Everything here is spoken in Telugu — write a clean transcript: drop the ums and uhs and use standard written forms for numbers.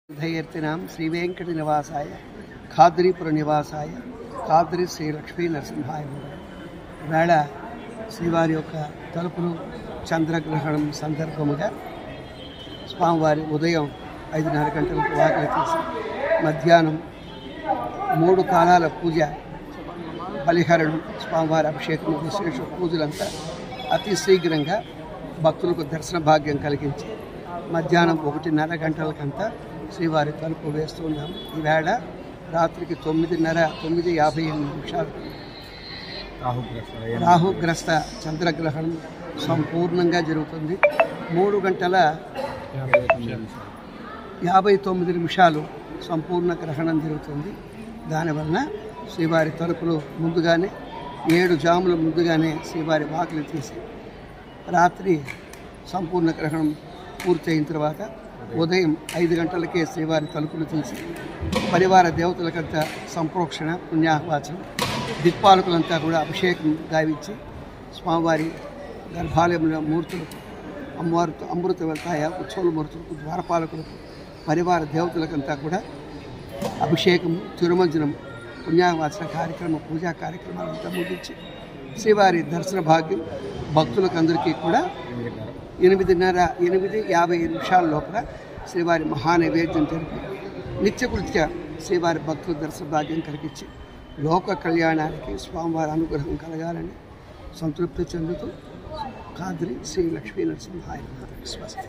धैर्यनाम श्री वेंकट निवासाय खाद्रीपुर निवासाय खाद्री श्री लक्ष्मी नरसिंहाय వేళ శ్రీవారి యొక్క తలుపులు చంద్రగ్రహణం సందర్భముగా స్వామివారి ఉదయం 5:30 గంటలకు వాకిలి తీసి మధ్యాహ్నం 3 కాలాల పూజ బలిహరణం స్వామివారి అభిషేకం విశేష పూజలంతా అతి శీఘ్రంగా భక్తులకు దర్శన భాగ్యం కలిగించి మధ్యాహ్నం 1:30 గంటలకంతా శ్రీవారి తలుపు వేస్తున్నాం. ఈవేళ రాత్రికి 9:50 రాహుగ్రస్త చంద్రగ్రహణం సంపూర్ణంగా జరుగుతుంది. 3:59 సంపూర్ణ గ్రహణం జరుగుతుంది. దానివలన శ్రీవారి తలుపులు ముందుగానే 7 జాముల ముందుగానే శ్రీవారి వాకిలి తీసి రాత్రి సంపూర్ణ గ్రహణం పూర్తయిన తర్వాత ఉదయం 5 గంటలకే శ్రీవారి తలుపులు తీసి పరివార దేవతలకంతా సంప్రోక్షణ పుణ్యాహ్వాచనం దిక్పాలకులంతా కూడా అభిషేకం గావించి స్వామివారి గర్భాలయంలో మూర్తులకు అమ్మవారితో అమృత వెళ్తాయ ఉత్సవ మూర్తులకు ద్వారపాలకులకు పరివార దేవతలకంతా కూడా అభిషేకం తిరుమంజనం పుణ్యాహ్వాచన కార్యక్రమం పూజా కార్యక్రమాలంతా ముగించి శ్రీవారి దర్శన భాగ్యం భక్తులకందరికీ కూడా 8:50 లోపల శ్రీవారి మహానైవేద్యం జరిపి నిత్యకృత్య శ్రీవారి భక్తుల దర్శన భాగ్యం కలిగించి లోక కళ్యాణానికి స్వామివారి అనుగ్రహం కలగాలని సంతృప్తి చెందుతూ ఖాద్రి శ్రీ లక్ష్మీ నరసింహాయ స్వస్తి.